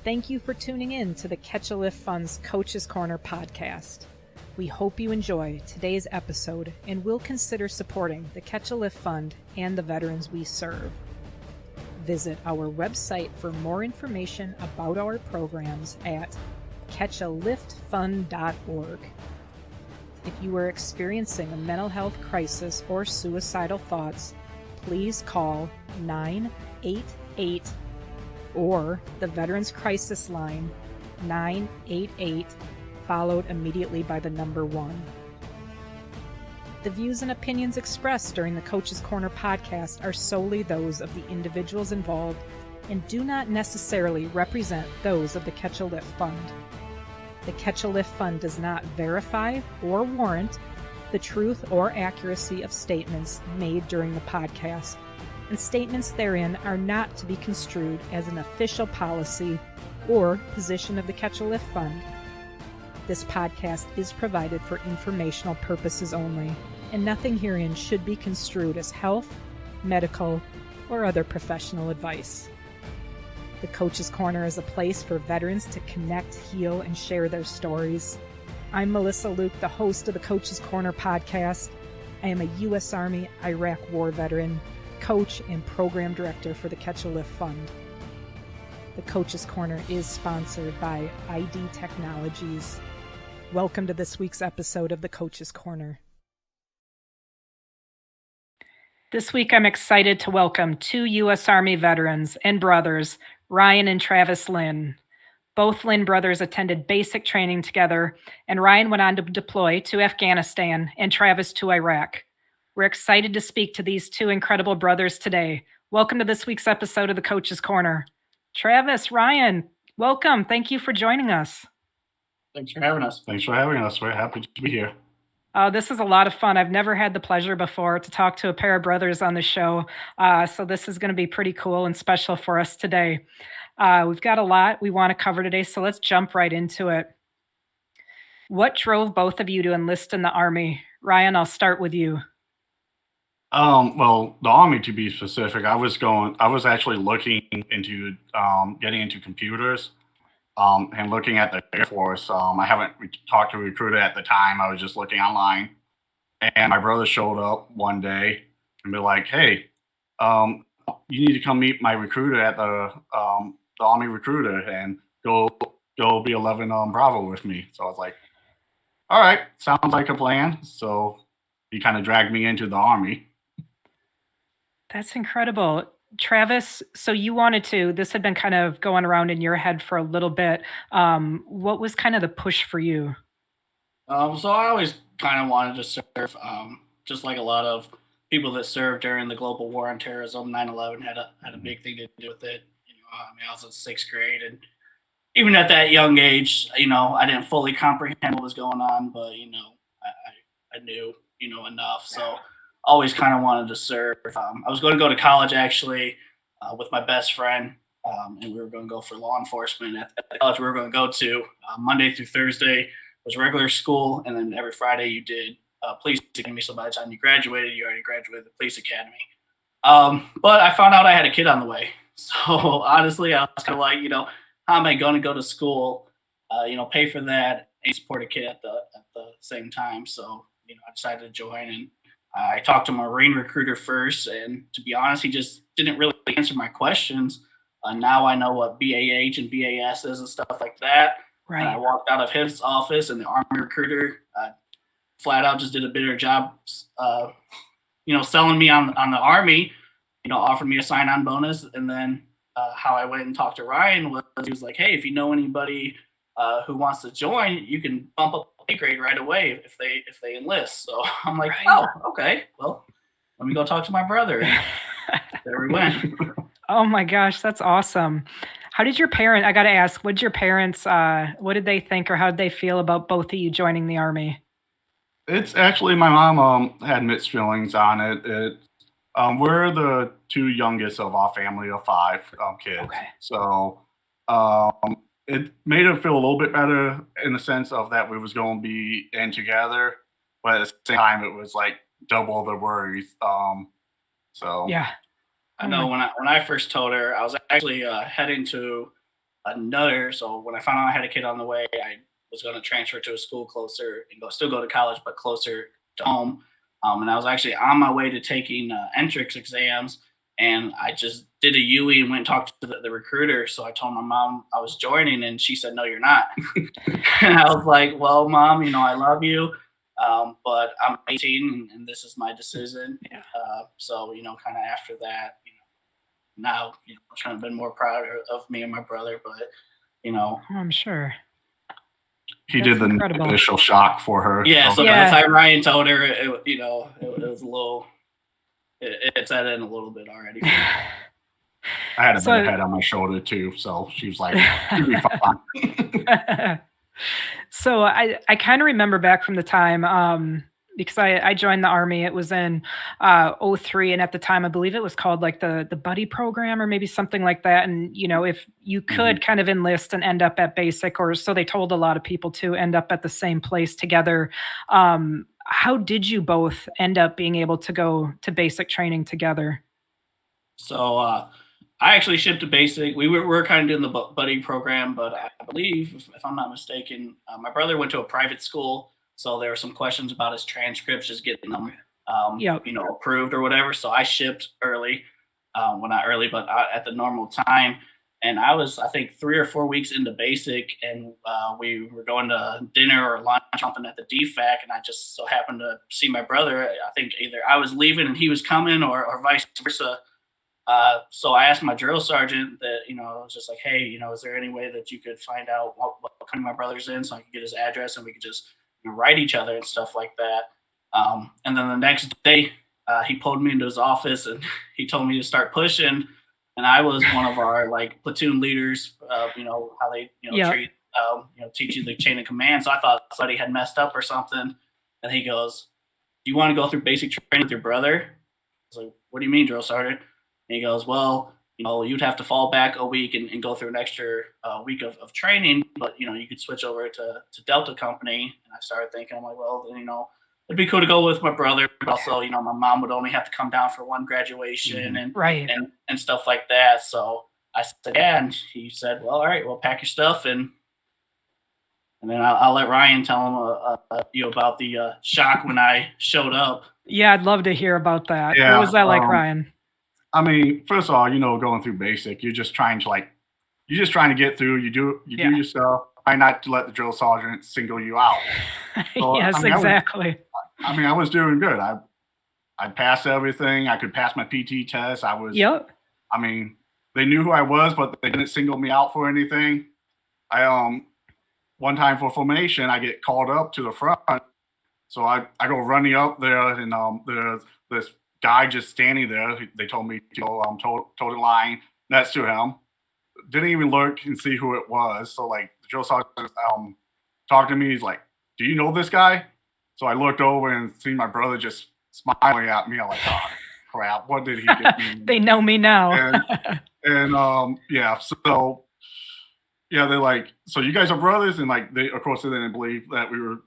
Thank you for tuning in to the Catch a Lift Fund's Coach's Corner podcast. We hope you enjoy today's episode and will consider supporting the Catch a Lift Fund and the veterans we serve. Visit our website for more information about our programs at catchaliftfund.org. If you are experiencing a mental health crisis or suicidal thoughts, please call 988 or the Veterans Crisis Line 988, followed immediately by the number 1. The views and opinions expressed during the Coach's Corner podcast are solely those of the individuals involved and do not necessarily represent those of the Catch a Lift Fund. The Catch a Lift Fund does not verify or warrant the truth or accuracy of statements made during the podcast, and statements therein are not to be construed as an official policy or position of the Catch a Lift Fund. This podcast is provided for informational purposes only, and nothing herein should be construed as health, medical, or other professional advice. The Coach's Corner is a place for veterans to connect, heal, and share their stories. I'm Melissa Luke, the host of the Coach's Corner podcast. I am a U.S. Army Iraq War veteran, coach, and program director for the Catch a Lift Fund. The Coach's Corner is sponsored by ID Technologies. Welcome to this week's episode of the Coach's Corner. This week, I'm excited to welcome two U.S. Army veterans and brothers, Ryan and Travis Linn. Both Linn brothers attended basic training together, and Ryan went on to deploy to Afghanistan and Travis to Iraq. We're excited to speak to these two incredible brothers today. Welcome to this week's episode of the Coach's Corner. Travis, Ryan, welcome. Thank you for joining us. Thanks for having us. Thanks for having us. We're happy to be here. This is a lot of fun. I've never had the pleasure before to talk to a pair of brothers on the show, so this is going to be pretty cool and special for us today. We've got a lot we want to cover today, so let's jump right into it. What drove both of you to enlist in the Army? Ryan, I'll start with you. Well, the Army, to be specific, I was actually looking into getting into computers and looking at the Air Force. I haven't talked to a recruiter at the time. I was just looking online, and my brother showed up one day and be like, "Hey, you need to come meet my recruiter at the Army recruiter and go be 11 Bravo with me." So I was like, "All right, sounds like a plan." So he kind of dragged me into the Army. That's incredible. Travis, so you wanted to, this had been kind of going around in your head for a little bit. What was kind of the push for you? So I always kind of wanted to serve, just like a lot of people that served during the global war on terrorism. 9/11 had a big thing to do with it. I was in 6th grade, and even at that young age, I didn't fully comprehend what was going on, but I knew enough. So always kind of wanted to serve. I was going to go to college actually with my best friend, and we were going to go for law enforcement. At the college we were going to go to, Monday through Thursday was regular school, and then every Friday you did police academy. So by the time you graduated, you already graduated the police academy. But I found out I had a kid on the way. So honestly, I was kind of like, how am I going to go to school, pay for that and support a kid at the same time? So, I decided to join, and I talked to a Marine recruiter first, and to be honest, he just didn't really answer my questions. Now I know what BAH and BAS is and stuff like that. Right. I walked out of his office, and the Army recruiter flat out just did a better job, selling me on the Army. Offered me a sign-on bonus, and then how I went and talked to Ryan was he was like, "Hey, if you know anybody who wants to join, you can bump up the pay grade right away if they enlist." So I'm like, right. "Oh, okay. Well, let me go talk to my brother." There we went. Oh my gosh, that's awesome. How did your parents? I got to ask, what did your parents? What did they think, or how did they feel about both of you joining the Army? It's actually, my mom had mixed feelings on it. We're the two youngest of our family of 5 kids. Okay. So it made it feel a little bit better in the sense of that we was going to be in together, but at the same time, it was like double the worries. Yeah. I know when I first told her, I was actually heading to another. So when I found out I had a kid on the way, I was going to transfer to a school closer and still go to college, but closer to home. And I was actually on my way to taking entrance exams, and I just did a UE and went and talked to the recruiter. So I told my mom I was joining, and she said, "No, you're not." And I was like, "Well, Mom, I love you, but I'm 18, and this is my decision." Yeah. So kind of after that, now I'm trying to be more proud of me and my brother, but Oh, I'm sure. He That's did the incredible. initial shock for her. yeah. So by Yeah. the time Ryan told her, it was a little, it set in a little bit already. I had a So- big head on my shoulder too, so she was like, "You'll be fine." So I kind of remember back from the time because I joined the Army. It was in 03, and at the time I believe it was called like the buddy program or maybe something like that. And if you could kind of enlist and end up at basic, or so they told a lot of people to end up at the same place together. How did you both end up being able to go to basic training together? So I actually shipped to basic. We were kind of doing the buddy program, but I believe, if I'm not mistaken, my brother went to a private school, so there were some questions about his transcripts, just getting them, Yep. approved or whatever. So I shipped early, well, not early, but at the normal time. And I was, I think, 3 or 4 weeks into basic, and we were going to dinner or lunch something at the DFAC, and I just so happened to see my brother. I think either I was leaving and he was coming, or vice versa. So I asked my drill sergeant that, I was just like, "Hey, is there any way that you could find out what country my brother's in, so I could get his address and we could just write each other and stuff like that." And then the next day, he pulled me into his office and he told me to start pushing. And I was one of our like platoon leaders, how they, Yeah. treat, teach you the chain of command. So I thought somebody had messed up or something. And he goes, "Do you want to go through basic training with your brother?" I was like, "What do you mean, drill sergeant?" And he goes, "Well, you'd have to fall back a week and go through an extra week of training, but you could switch over to Delta Company." And I started thinking, I'm like, well, then, it'd be cool to go with my brother, but also, my mom would only have to come down for one graduation and Right. and stuff like that. So I said, yeah, and he said, "Well, all right, well, pack your stuff," and then I'll let Ryan tell him about the shock when I showed up. Yeah, I'd love to hear about that. Yeah, What was that like, Ryan? I mean, first of all, going through basic, you're just trying to get through. You do Yeah. your stuff. Try not to let the drill sergeant single you out. So, Yes, I mean, exactly. I was doing good. I passed everything. I could pass my PT test. Yep. I mean, they knew who I was, but they didn't single me out for anything. I one time for formation, I get called up to the front. So I go running up there, and there's this guy just standing there. They told me to go total line next to him. Didn't even look and see who it was. So like the drill sergeant talked to me. He's like, "Do you know this guy?" So I looked over and seen my brother just smiling at me. I'm like, "Oh crap, what did he get me?" They know me now. And yeah, so yeah, they're like, "So you guys are brothers?" And like they, of course, they didn't believe that we were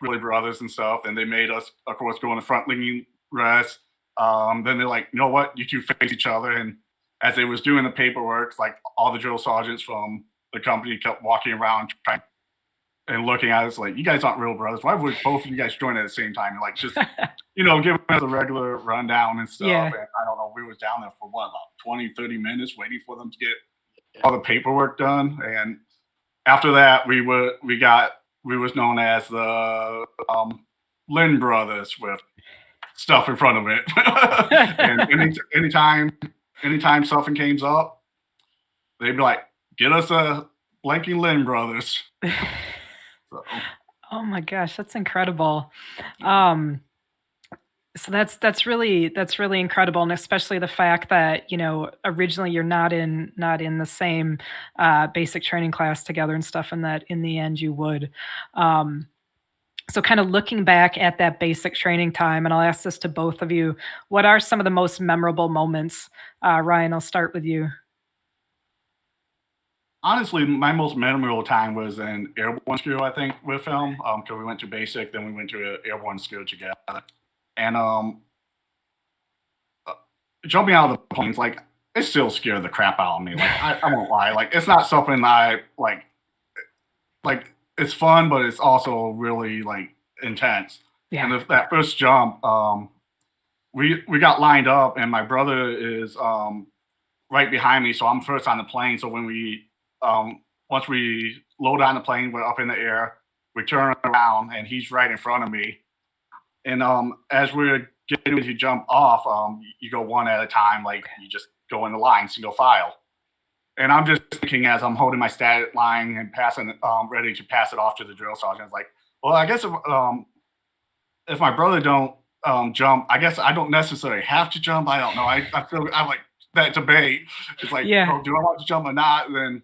really brothers and stuff. And they made us, of course, go in the front leaning rest. Then they're like, "You know what? You two face each other." And as they was doing the paperwork, like all the drill sergeants from the company kept walking around trying and looking at us like, "You guys aren't real brothers. Why would both of you guys join at the same time?" And like just giving us a regular rundown and stuff. Yeah. And I don't know, we was down there for what, about 20, 30 minutes waiting for them to get all the paperwork done. And after that, we was known as the Linn brothers with stuff in front of it. And anytime something came up, they'd be like, "Get us a blanking Linn brothers." So, Oh my gosh, that's incredible. So that's really incredible, and especially the fact that originally you're not in the same basic training class together and stuff, and that in the end you would. So kind of looking back at that basic training time, and I'll ask this to both of you: what are some of the most memorable moments? Ryan, I'll start with you. honestly, my most memorable time was in airborne school, I think, with him, because we went to basic, then we went to airborne school together. And jumping out of the planes, like it still scared the crap out of me. Like I won't lie. Like it's not something I like. Like it's fun, but it's also really like intense. Yeah. And that first jump, we got lined up, and my brother is right behind me, so I'm first on the plane. So when we once we load on the plane, we're up in the air. We turn around, and he's right in front of me. And as we're getting ready to jump off, you go one at a time, like you just go in the line, single file. And I'm just thinking as I'm holding my static line and passing, ready to pass it off to the drill sergeant. It's like, well, I guess if my brother don't jump, I guess I don't necessarily have to jump. I don't know. I feel I'm like that debate. It's like, Yeah. oh, do I want to jump or not? And then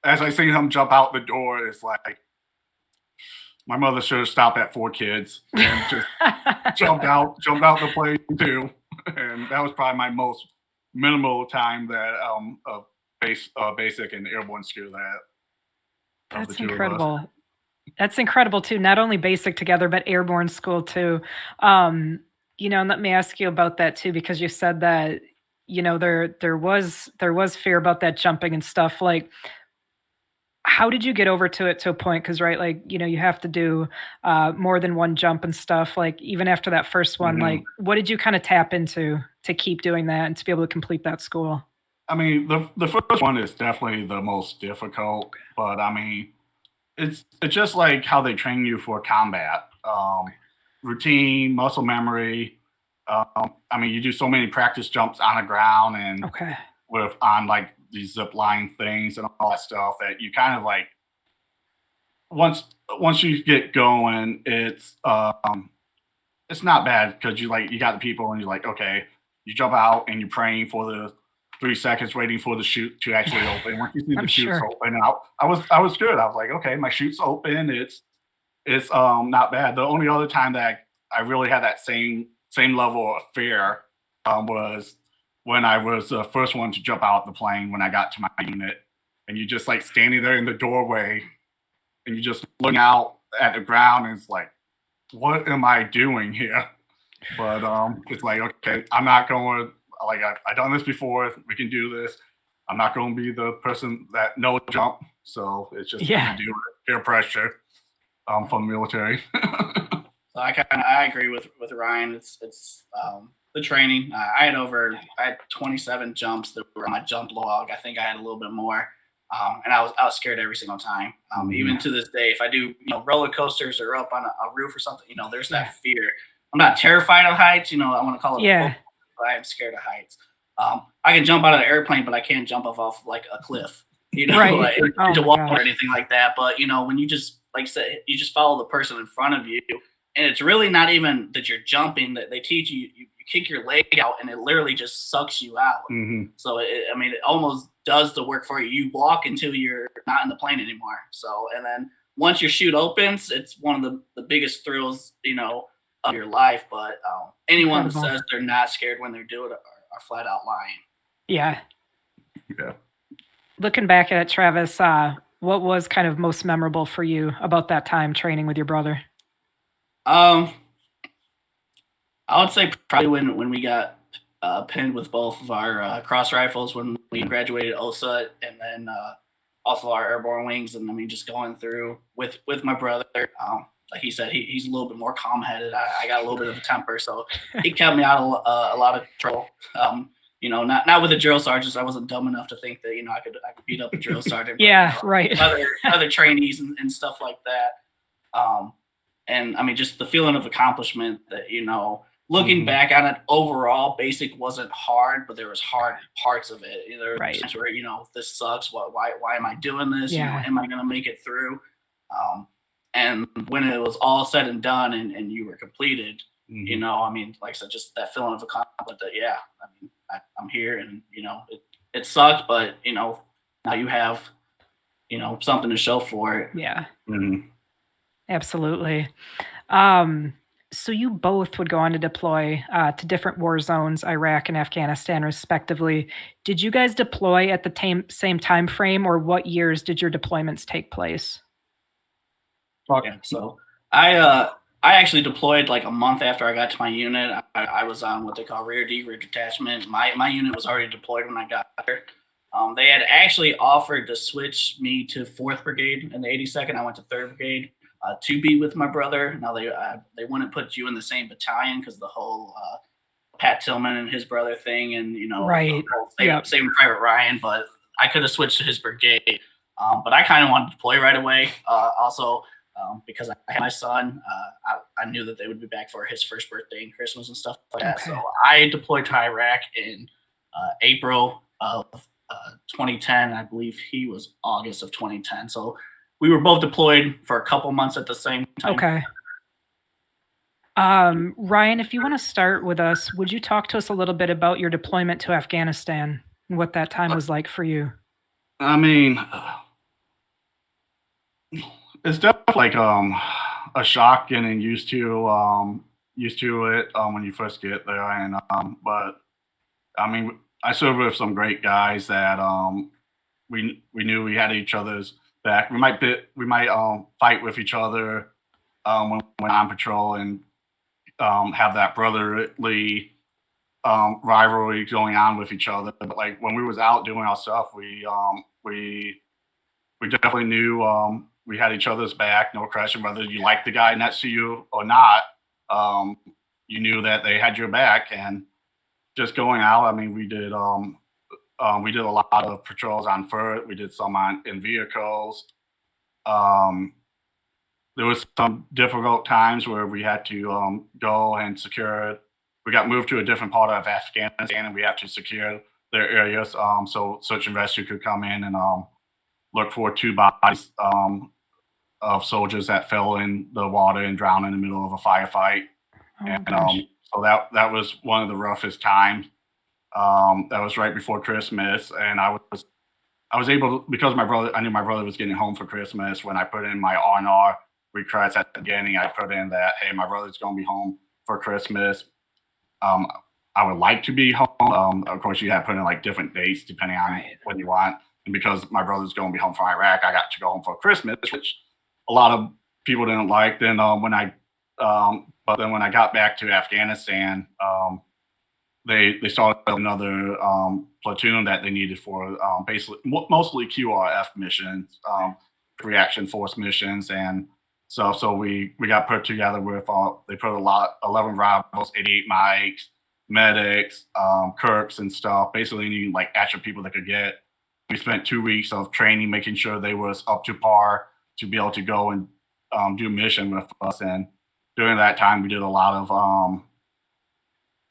as I see him jump out the door, it's like my mother should have stopped at 4 kids and just jumped out the plane too. And that was probably my most minimal time that of basic and airborne school that. That's incredible. That's incredible too. Not only basic together, but airborne school too. And let me ask you about that too, because you said that, there was fear about that jumping and stuff. Like, how did you get over to it to a point? Because right, like, you have to do more than one jump and stuff. Like even after that first one, like what did you kind of tap into to keep doing that and to be able to complete that school? I mean, the first one is definitely the most difficult, but I mean, it's just like how they train you for combat, routine, muscle memory. I mean, you do so many practice jumps on the ground and with on like these zip line things and all that stuff that you kind of like once you get going, it's not bad because you got the people and you're like, okay, you jump out and you're praying for the 3 seconds waiting for the chute to actually open. Once you see the chute's open, I was good. I was like, okay, my chute's open. It's not bad. The only other time that I really had that same level of fear was when I was the first one to jump out the plane when I got to my unit, and you just like standing there in the doorway, and you just looking out at the ground, and it's like, what am I doing here? But it's like, okay, I'm not going to. Like I've done this before. We can do this. I'm not going to be the person that no jump. So it's just going to do it. Peer pressure from the military. So I agree with Ryan. It's the training. I had 27 jumps that were on my jump log. I think I had a little bit more, and I was scared every single time. Even to this day, if I do roller coasters or up on a roof or something, there's that fear. I'm not terrified of heights. I want to call it. I am scared of heights. I can jump out of the airplane, but I can't jump off like a cliff, like to walk or anything like that. But when you just like I said, you just follow the person in front of you, and it's really not even that you're jumping. That they teach you kick your leg out, and it literally just sucks you out. So it almost does the work for you. You walk until you're not in the plane anymore. So and then once your chute opens, it's one of the biggest thrills of your life. But anyone that says they're not scared when they're doing it are flat out lying. Yeah. Looking back at it, Travis, what was kind of most memorable for you about that time training with your brother? I would say probably when we got pinned with both of our cross rifles when we graduated OSUT, and then also our airborne wings, and just going through with my brother. Like he said, he's a little bit more calm-headed. I got a little bit of a temper, so he kept me out of a lot of trouble. Not with the drill sergeants. I wasn't dumb enough to think that I could beat up a drill sergeant. But, right. Other trainees and stuff like that. And just the feeling of accomplishment that looking back on it, overall, basic wasn't hard, but there was hard parts of it. There were times where this sucks. Why am I doing this? Am I going to make it through? And when it was all said and done and you were completed, like I said, just that feeling of accomplishment that, I'm here and, it sucked, but, now you have, something to show for it. Yeah. Absolutely. So you both would go on to deploy to different war zones, Iraq and Afghanistan, respectively. Did you guys deploy at the same time frame, or what years did your deployments take place? Yeah, so I I actually deployed like a month after I got to my unit. I was on what they call rear D, rear detachment. My unit was already deployed when I got there. They had actually offered to switch me to 4th Brigade in the 82nd. I went to 3rd Brigade to be with my brother. Now they wouldn't put you in the same battalion because the whole Pat Tillman and his brother thing, and Right. Saving Private Ryan. But I could have switched to his brigade. But I kind of wanted to deploy right away. Also, because I had my son, I knew that they would be back for his first birthday and Christmas and stuff like that. Okay. So I deployed to Iraq in April of 2010. I believe he was August of 2010. So we were both deployed for a couple months at the same time. Okay. Ryan, if you want to start with us, would you talk to us a little bit about your deployment to Afghanistan and what that time was like for you? I mean, it's definitely like a shock getting used to it when you first get there, and but I mean, I served with some great guys that we knew we had each other's back. We might fight with each other when on patrol and have that brotherly rivalry going on with each other. But like when we was out doing our stuff, we definitely knew we had each other's back. No question whether you liked the guy next to you or not. You knew that they had your back, and just going out. I mean, we did a lot of patrols on foot. We did some in vehicles. There was some difficult times where we had to go and secure. We got moved to a different part of Afghanistan, and we had to secure their areas so search and rescue could come in and look for 2 bodies of soldiers that fell in the water and drowned in the middle of a firefight. Oh, And gosh. so that was one of the roughest times. That was right before Christmas, and I was able to, because I knew my brother was getting home for Christmas. When I put in my R&R request at the beginning, I put in that, hey, my brother's going to be home for Christmas. I would like to be home. Of course, you have to put in like different dates depending on Right. when you want. And because my brother's going to be home from Iraq, I got to go home for Christmas, which a lot of people didn't like. Then but then when I got back to Afghanistan, they started another platoon that they needed for basically mostly QRF missions, reaction force missions, and so we got put together with they put 11 rivals, 88 mics, medics, Kirks and stuff, basically any like extra people that could get. We spent 2 weeks of training, making sure they was up to par to be able to go and do mission with us. And during that time, we did a lot of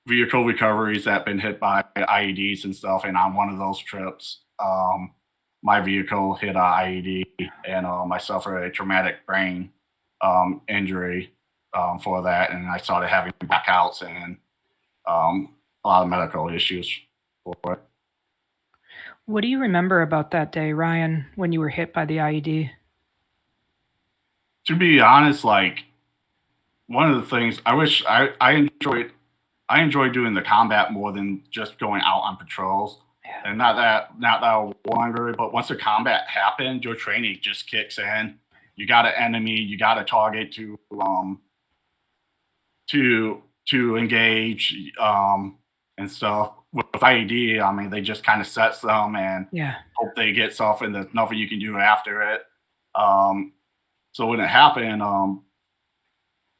vehicle recoveries that been hit by IEDs and stuff. And on one of those trips, my vehicle hit an IED, and I suffered a traumatic brain injury for that. And I started having blackouts and a lot of medical issues for it. What do you remember about that day, Ryan, when you were hit by the IED? To be honest, like one of the things I enjoy doing the combat more than just going out on patrols. Yeah. And not that I was longer, but once the combat happens, your training just kicks in. You got an enemy, you got a target to engage and stuff. With IED, I mean, they just kind of sets them and Yeah. hope they get stuff, and there's nothing you can do after it. So when it happened,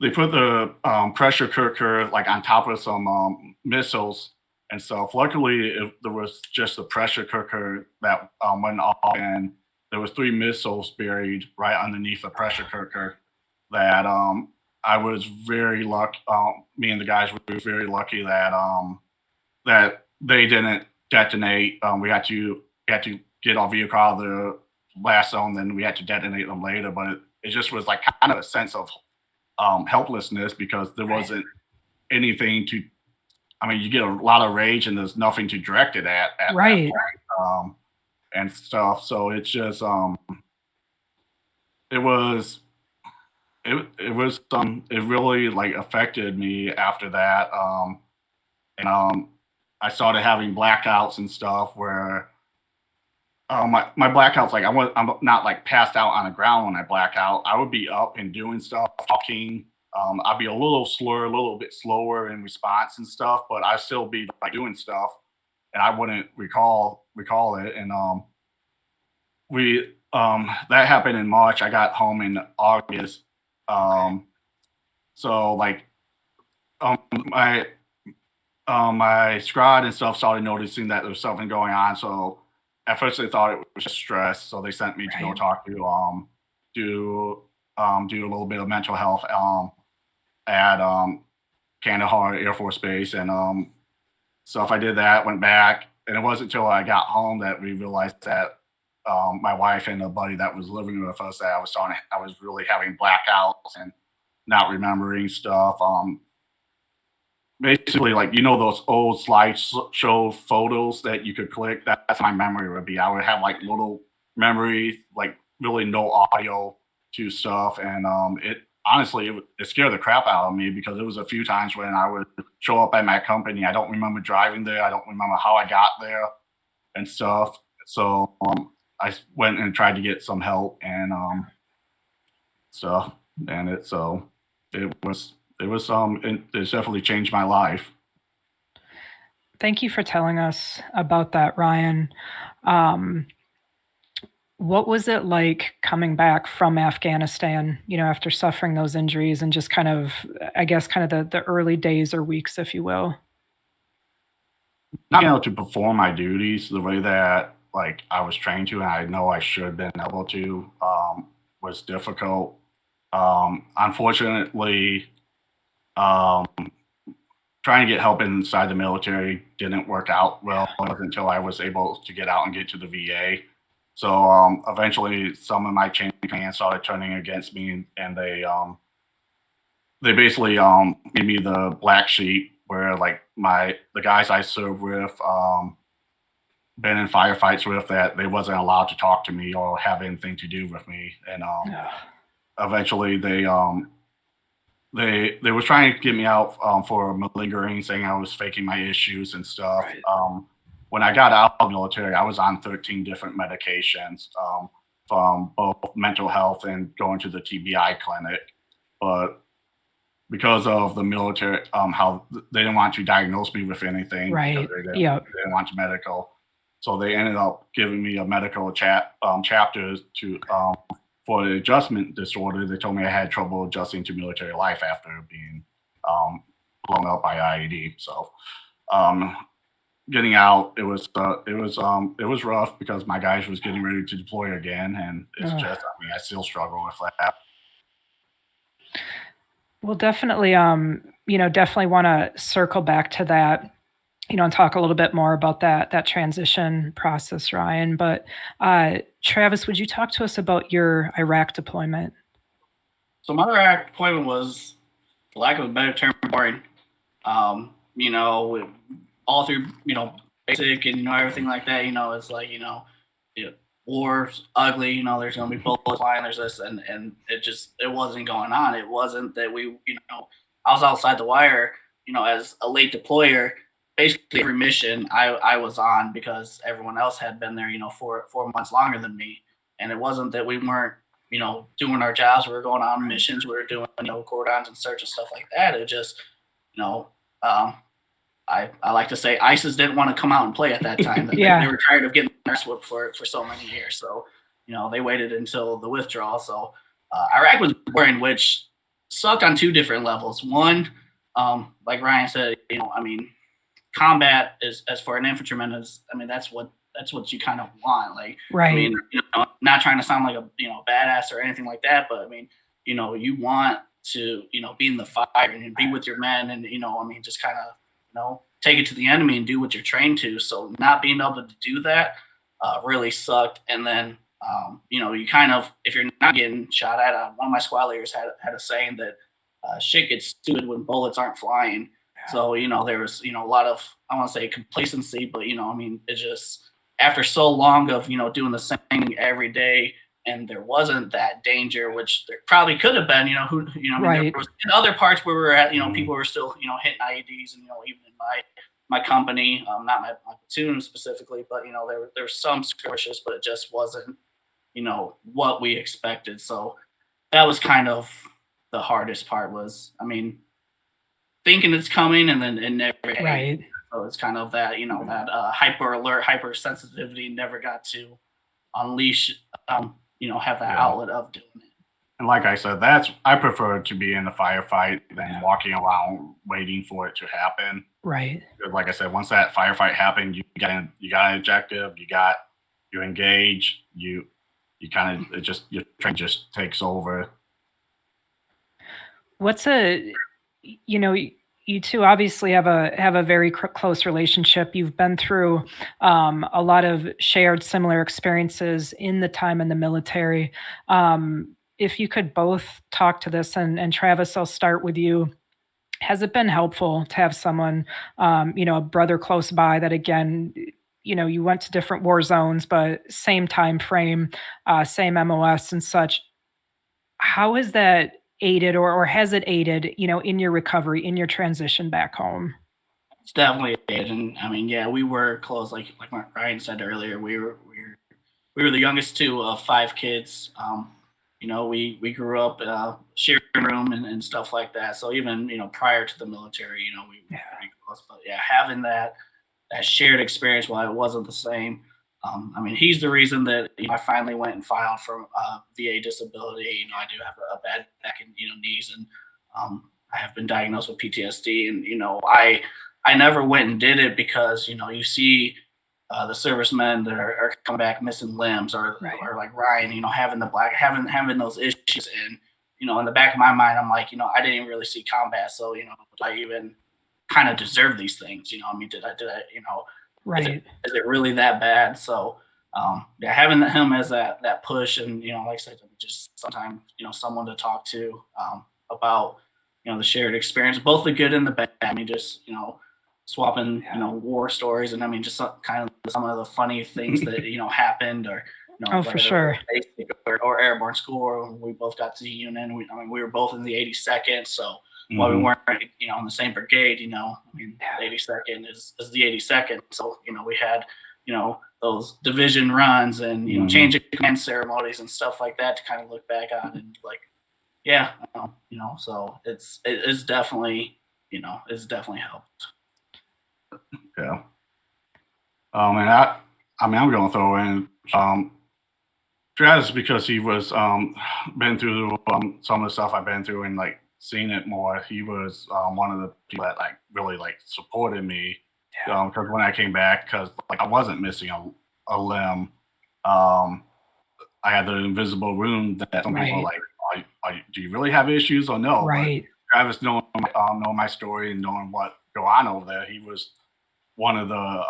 they put the pressure cooker like on top of some missiles and stuff. Luckily, there was just a pressure cooker that went off, and there was 3 missiles buried right underneath the pressure cooker. That I was very lucky. Me and the guys were very lucky that that they didn't detonate. We had to get our vehicle out of the blast zone, then we had to detonate them later. But it just was like kind of a sense of helplessness because there wasn't anything to. I mean, you get a lot of rage and there's nothing to direct it at Right. that point, and stuff. So it's just it was it really like affected me after that, and I started having blackouts and stuff where. My blackouts, I'm not like passed out on the ground when I black out. I would be up and doing stuff, talking, I'd be a little bit slower in response and stuff, but I'd still be like doing stuff, and I wouldn't recall it. And we that happened in March. I got home in August. So like um, my my squad and stuff started noticing that there was something going on. So at first they thought it was just stress. So they sent me to go Right. talk to do do a little bit of mental health at Kandahar Air Force Base, and so if I did that, went back, and it wasn't until I got home that we realized that my wife and a buddy that was living with us that I was really having blackouts and not remembering stuff. Basically, like those old slideshow photos that you could click. That's my memory would be. I would have like little memories, like really no audio to stuff, and it honestly it scared the crap out of me because it was a few times when I would show up at my company. I don't remember driving there. I don't remember how I got there and stuff. So I went and tried to get some help and stuff, and it's definitely changed my life. Thank you for telling us about that, Ryan. Um, what was it like coming back from Afghanistan, after suffering those injuries and just kind of, I guess, kind of the early days or weeks, if you will? Not being able to perform my duties the way that like I was trained to, and I know I should have been able to, was difficult. Unfortunately, um, trying to get help inside the military didn't work out well until I was able to get out and get to the VA. So eventually, some of my chain of command started turning against me, and they basically made me the black sheep, where like the guys I served with, been in firefights with, that they wasn't allowed to talk to me or have anything to do with me, and Ugh. eventually they were trying to get me out for malingering, saying I was faking my issues and stuff. Right. When I got out of the military, I was on 13 different medications, from both mental health and going to the TBI clinic. But because of the military, how they didn't want to diagnose me with anything because Right. Yep. they didn't want medical. So they ended up giving me a medical chapter to for the adjustment disorder. They told me I had trouble adjusting to military life after being blown up by IED. So um, getting out, it was rough because my guys was getting ready to deploy again, and it's Ugh. just, I mean, I still struggle with that. Well, definitely, definitely want to circle back to that, and talk a little bit more about that transition process, Ryan. But Travis, would you talk to us about your Iraq deployment? So my Iraq deployment was, for lack of a better term, boring. All through, basic and, everything like that, it's like, war's ugly, there's going to be bullets flying, there's this, and it wasn't going on. It wasn't that I was outside the wire, as a late deployer. Basically every mission I was on because everyone else had been there, 4 months longer than me. And it wasn't that we weren't, doing our jobs. We were going on missions. We were doing, cordons and search and stuff like that. It just, I like to say ISIS didn't want to come out and play at that time. Yeah. They were tired of getting their ass whooped for so many years. So, they waited until the withdrawal. So Iraq was boring, which sucked on two different levels. One, like Ryan said, combat is, as for an infantryman, that's what you kind of want. Like, Right. not trying to sound like a badass or anything like that, but you want to be in the fire and be with your men, and just kind of take it to the enemy and do what you're trained to. So not being able to do that really sucked. And then you kind of, if you're not getting shot at, one of my squad leaders had a saying that shit gets stupid when bullets aren't flying. So, there was, a lot of, I want to say complacency, but, it just, after so long of, doing the same thing every day, and there wasn't that danger, which there probably could have been, Right. there was in other parts where we were at, people were still, hitting IEDs, and, even in my company, not my platoon specifically, but, there were some skirmishes, but it just wasn't, what we expected. So that was kind of the hardest part was, I mean, thinking it's coming and then it never came. Right. So it's kind of that, that hyper alert, hypersensitivity never got to unleash, have that outlet of doing it. And like I said, I prefer to be in a firefight than walking around waiting for it to happen. Right. Because like I said, once that firefight happened, you got an objective, you engage, you kind of your train just takes over. What's you two obviously have a very close relationship. You've been through a lot of shared similar experiences in the time in the military. If you could both talk to this, and Travis, I'll start with you. Has it been helpful to have someone, a brother close by that, again, you went to different war zones, but same time frame, same MOS and such? How has that aided, or has it aided, in your recovery, in your transition back home? It's definitely aided. And I mean, yeah, we were close. Like Ryan said earlier, we were the youngest two of 5 kids. We grew up sharing a room and stuff like that. So even prior to the military, we were pretty close. But yeah, having that shared experience, while it wasn't the same, I mean, he's the reason that I finally went and filed for VA disability. I do have a bad back and knees, and I have been diagnosed with PTSD. And I never went and did it because you see the servicemen that are coming back missing limbs, or like Ryan, having those issues, and in the back of my mind, I'm like, I didn't really see combat, so do I even kind of deserve these things? I mean, did I Right. Is it really that bad? So having him as that push, and like I said, just sometimes someone to talk to about the shared experience, both the good and the bad. I mean, just swapping war stories, and I mean, just kind of some of the funny things that happened, or For sure. basic or airborne school, or we both got to the unit. We were both in the 82nd, so while we weren't in the same brigade, I mean, the 82nd is the 82nd, so we had those division runs and change of command ceremonies and stuff like that to kind of look back on, and like, yeah, so it's definitely it's definitely helped. Yeah. And I'm going to throw in Travis, because he was been through some of the stuff I've been through, and like seen it more. He was one of the people that like really like supported me, because when I came back, because like I wasn't missing a limb, I had the invisible wound that some people were like, do you really have issues or no? Right. But Travis, knowing my story and knowing what go on over there, he was one of the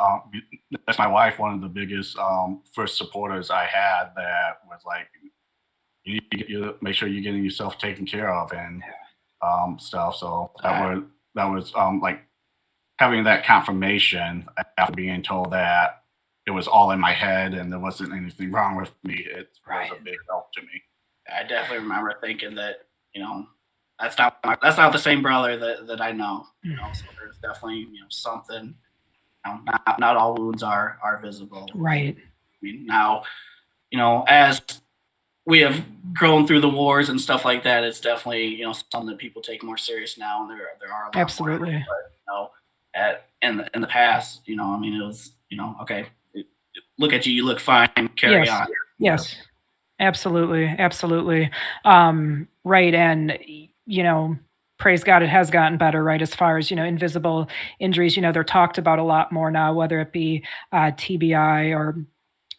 that's my wife, one of the biggest first supporters I had, that was like, you need to make sure you're getting yourself taken care of and stuff. So that was like having that confirmation after being told that it was all in my head and there wasn't anything wrong with me. It was a big help to me. I definitely remember thinking that that's not the same brother that I know. So there's definitely something. Not all wounds are visible. Right. I mean, now, as we have grown through the wars and stuff like that, it's definitely something that people take more serious now, and there are a lot Absolutely more, but in the past, I mean, it was okay, look at you look fine, carry on. Yes, absolutely. Right. And praise God, it has gotten better, right? As far as, invisible injuries, they're talked about a lot more now, whether it be TBI or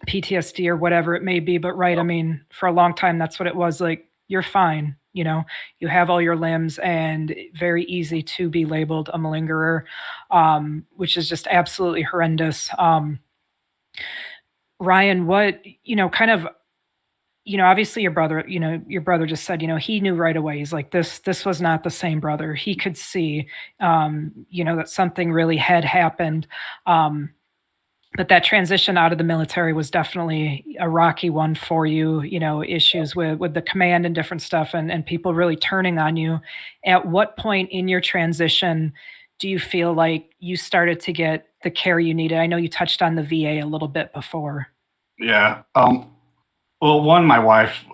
PTSD or whatever it may be. But right, I mean, for a long time, that's what it was like. You're fine. You have all your limbs, and very easy to be labeled a malingerer, which is just absolutely horrendous. Ryan, what, kind of, obviously your brother just said, he knew right away. He's like, this was not the same brother. He could see, that something really had happened. But that transition out of the military was definitely a rocky one for you, issues with the command and different stuff, and people really turning on you. At what point in your transition do you feel like you started to get the care you needed? I know you touched on the VA a little bit before. Yeah. Well, my wife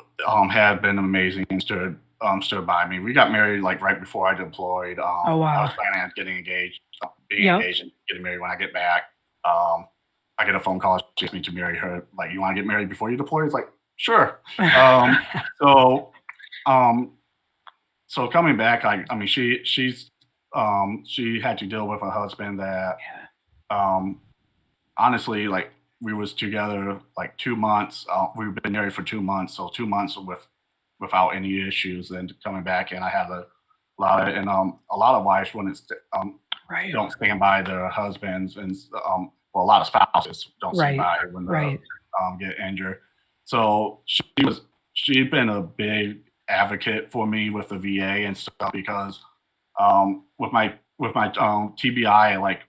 had been amazing and stood stood by me. We got married like right before I deployed. Oh, I was wow. planning on getting engaged, being Yep. engaged and getting married when I get back. I get a phone call. She asked me to marry her. Like, you want to get married before you deploy? It's like, sure. So, um, so coming back, I mean, she had to deal with a husband that, honestly, like we was together like 2 months. We've been married for 2 months, so 2 months without any issues. And coming back, and I had a lot of wives wouldn't Right. don't stand by their husbands, and well, a lot of spouses don't stand Right. by when they Right. get injured. So she'd been a big advocate for me with the VA and stuff because with my TBI, like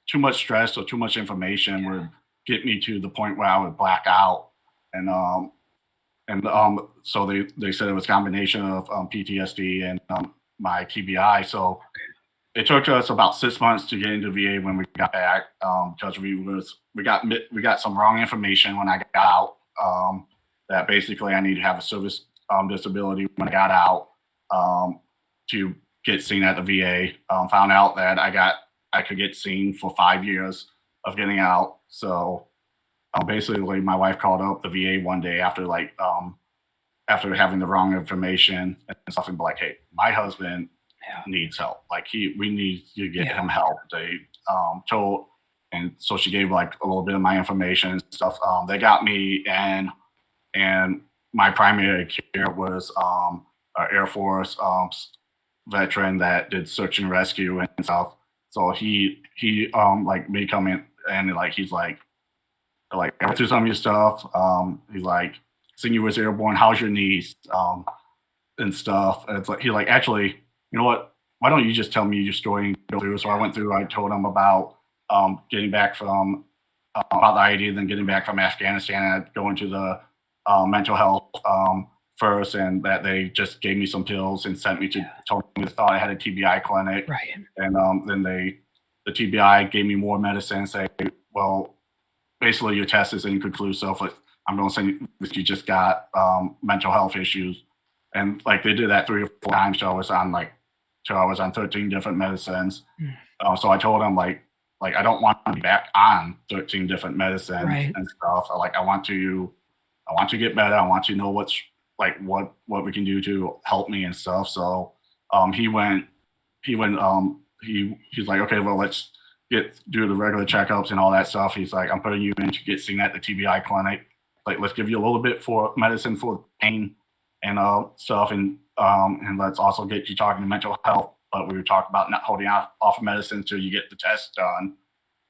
too much stress or too much information would get me to the point where I would black out, and so they said it was a combination of PTSD and my TBI. So it took us about 6 months to get into VA when we got back, because we got some wrong information when I got out, that basically I needed to have a service disability when I got out, to get seen at the VA. Found out that I could get seen for 5 years of getting out. So basically, my wife called up the VA one day after having the wrong information and stuff, and be like, "Hey, my husband needs help. Like we need to get him help." They told, and so she gave like a little bit of my information and stuff. They got me in, and my primary care was an Air Force veteran that did search and rescue and stuff. So he like me coming, and like he's like I went through some of your stuff. He's like, "Seeing you was airborne. How's your knees?" And stuff. And it's like he like, "Actually, you know what? Why don't you just tell me your story and go through?" So I went through. I told him about getting back from about the ID, then getting back from Afghanistan, and going to the mental health first, and that they just gave me some pills and sent me to told me they thought I had a TBI clinic, Right. and then the TBI gave me more medicine, say, "Well, basically your test is inconclusive. But I'm going to say that you just got mental health issues." And like they did that 3 or 4 times till I was on 13 different medicines. So I told him like I don't want to be back on 13 different medicines and stuff. I want to get better. I want to know what we can do to help me and stuff. So he's like, "Okay, well, let's do the regular checkups and all that stuff." He's like, "I'm putting you in to get seen at the TBI clinic. Like, let's give you a little bit for medicine for pain and stuff, and let's also get you talking to mental health." But we were talking about not holding off of medicine until you get the test done.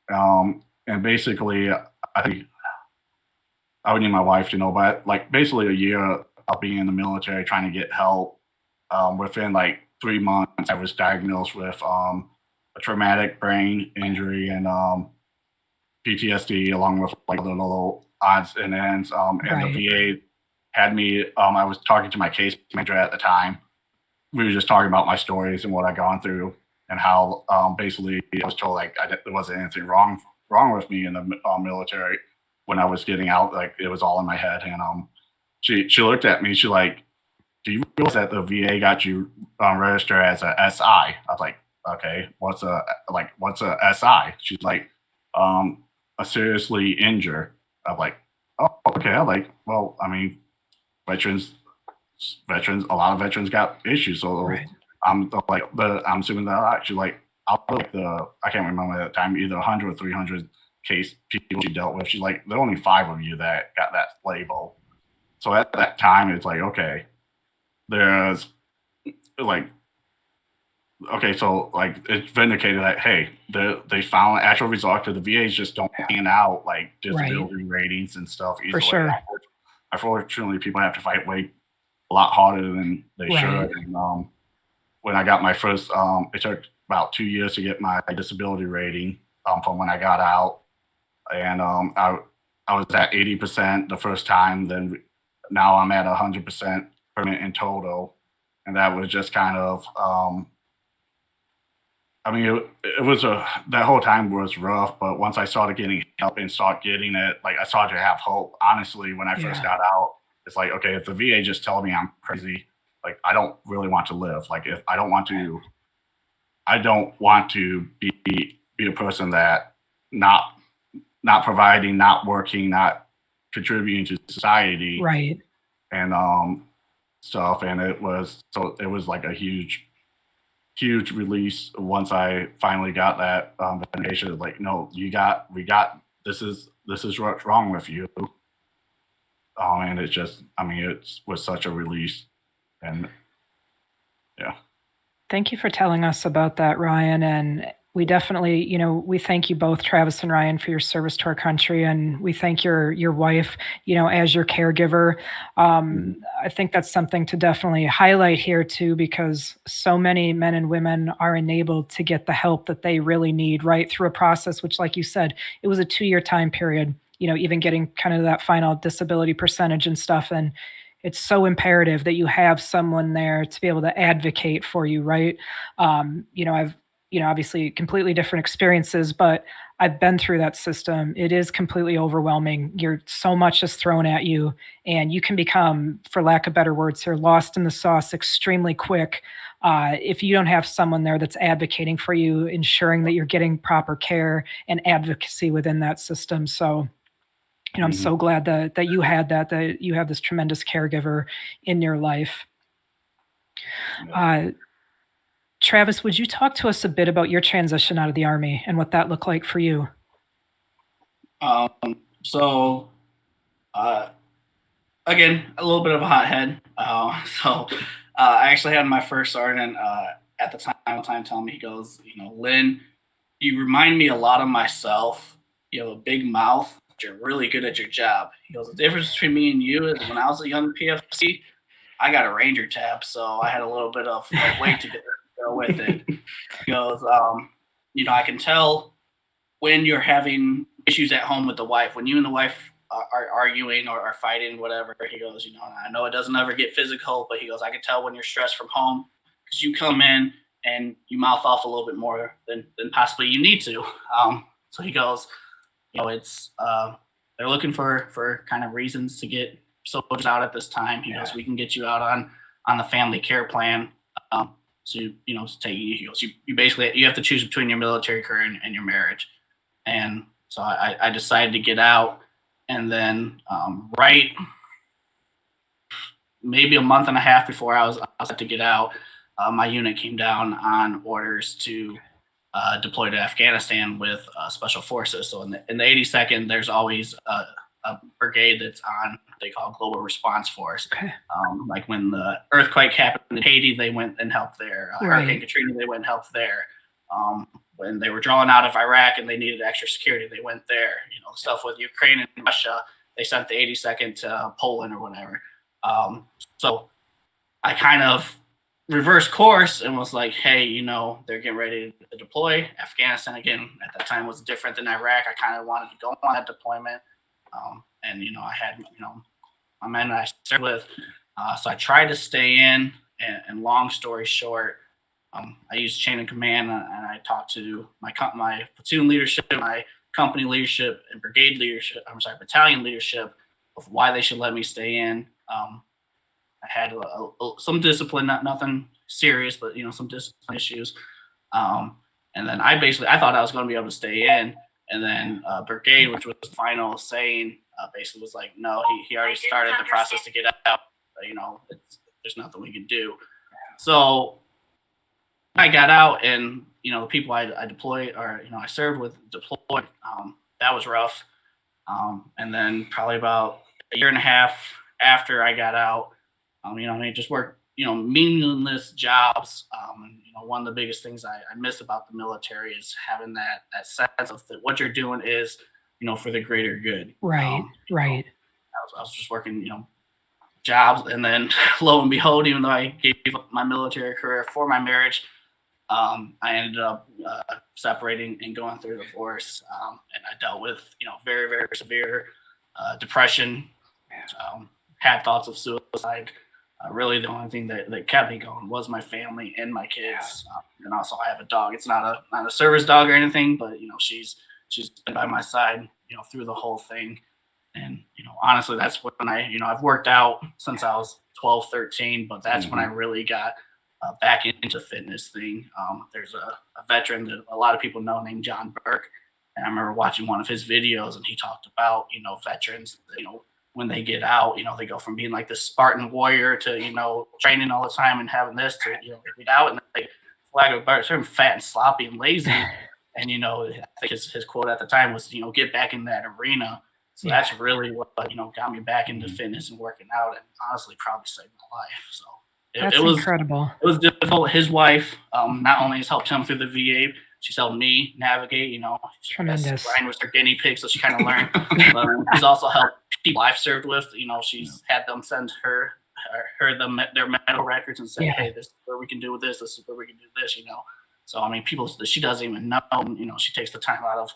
And basically, I think I would need my wife to know, but like basically a year of being in the military trying to get help, within like 3 months, I was diagnosed with a traumatic brain injury and PTSD, along with like the little odds and ends. And the VA had me. I was talking to my case manager at the time. We were just talking about my stories and what I'd gone through, and how basically I was told like there wasn't anything wrong with me in the military when I was getting out. Like it was all in my head. And she looked at me. She like, "Do you realize that the VA got you registered as a SI?" I was like, "Okay, what's a SI?" She's like, "A seriously injured." I'm like, "Oh, okay." I'm like, "Well, I mean, veterans, a lot of veterans got issues." So I'm assuming that actually like I can't remember at the time, either 100 or 300 case people she dealt with. She's like, "There are only 5 of you that got that label." So at that time, it's like, okay, there's like, okay, so like it's vindicated that, hey, they found an actual result, because the VAs just don't hand out like disability ratings and stuff easily. For sure. Unfortunately, people have to fight way a lot harder than they should. And when I got my first, it took about 2 years to get my disability rating from when I got out, and I was at 80% the first time. Then now I'm at 100% permanent in total, and that was just kind of. I mean, it was that whole time was rough, but once I started getting help and start getting it, like I started to have hope. Honestly, when I first got out, it's like, okay, if the VA just tell me I'm crazy, like I don't really want to live. Like if I don't want to be a person that not providing, not working, not contributing to society, Right. and stuff. And it was like a huge release once I finally got that validation. Like, no, we got this is what's wrong with you. And it's just, I mean, it was such a release. And yeah. Thank you for telling us about that, Ryan. And we definitely, we thank you both, Travis and Ryan, for your service to our country, and we thank your wife, as your caregiver. I think that's something to definitely highlight here too, because so many men and women are enabled to get the help that they really need, right, through a process which, like you said, it was a 2-year time period. Even getting kind of that final disability percentage and stuff, and it's so imperative that you have someone there to be able to advocate for you, right? I've, obviously completely different experiences, but I've been through that system. It is completely overwhelming. So much is thrown at you, and you can become, for lack of better words here, lost in the sauce extremely quick if you don't have someone there that's advocating for you, ensuring that you're getting proper care and advocacy within that system. So, I'm so glad that you had that you have this tremendous caregiver in your life. Travis, would you talk to us a bit about your transition out of the Army and what that looked like for you? So, again, a little bit of a hothead. I actually had my first sergeant at the time telling me, he goes, Lynn, you remind me a lot of myself. You have a big mouth. You're really good at your job. He goes, the difference between me and you is when I was a young PFC, I got a Ranger tab, so I had a little bit of weight to go with it. He goes, I can tell when you're having issues at home with the wife, when you and the wife are arguing or are fighting, whatever. He goes, I know it doesn't ever get physical, but he goes, I can tell when you're stressed from home because you come in and you mouth off a little bit more than possibly you need to. So he goes, it's they're looking for kind of reasons to get soldiers out at this time. He goes, we can get you out on the family care plan. So he goes, you basically you have to choose between your military career and your marriage. And so I decided to get out, and then right maybe a month and a half before I was set to get out, my unit came down on orders to deployed to Afghanistan with special forces. So in the 82nd, there's always a brigade that's on, they call Global Response Force. Okay. Like when the earthquake happened in Haiti, they went and helped there. Hurricane Katrina, they went and helped there. When they were drawing out of Iraq and they needed extra security, they went there. Stuff with Ukraine and Russia, they sent the 82nd to Poland or whatever. So I kind of reverse course and was like, hey, they're getting ready to deploy. Afghanistan, again, at that time was different than Iraq. I kind of wanted to go on that deployment. And I had, my men I served with. So I tried to stay in, and long story short, I used chain of command, and I talked to my platoon leadership, my company leadership, and battalion leadership of why they should let me stay in. I had some discipline, nothing serious, but some discipline issues. And then I thought I was going to be able to stay in, and then brigade, which was the final saying, basically was like, no, he already started the process to get out. There's nothing we can do. So I got out, and the people I deployed or I served with deployed. That was rough. And then probably about a year and a half after I got out, I just worked, meaningless jobs. One of the biggest things I miss about the military is having that sense of that what you're doing is, for the greater good. Right. Right. I was just working, jobs, and then lo and behold, even though I gave up my military career for my marriage, I ended up separating and going through a divorce, and I dealt with very, very severe depression. Had thoughts of suicide. Really, the only thing that kept me going was my family and my kids, and also I have a dog. It's not a service dog or anything, but she's been by my side through the whole thing. And honestly, that's when I've worked out since I was 12, 13, but that's when I really got back into fitness thing. There's a veteran that a lot of people know named John Burke. And I remember watching one of his videos, and he talked about, veterans, when they get out, they go from being like this Spartan warrior to, training all the time and having this to, they get out and they flag a bar, sort of fat and sloppy and lazy. And, I think his quote at the time was, get back in that arena. So that's really what, got me back into fitness and working out, and honestly probably saved my life. So That's it was incredible. It was difficult. His wife not only has helped him through the VA, she's helped me navigate. Tremendous. Brian was her guinea pig, so she kind of learned. But she's also helped people I've served with. She's had them send her their medical records and say, hey, this is what we can do with this. This is what we can do this. So people that she doesn't even know. She takes the time out of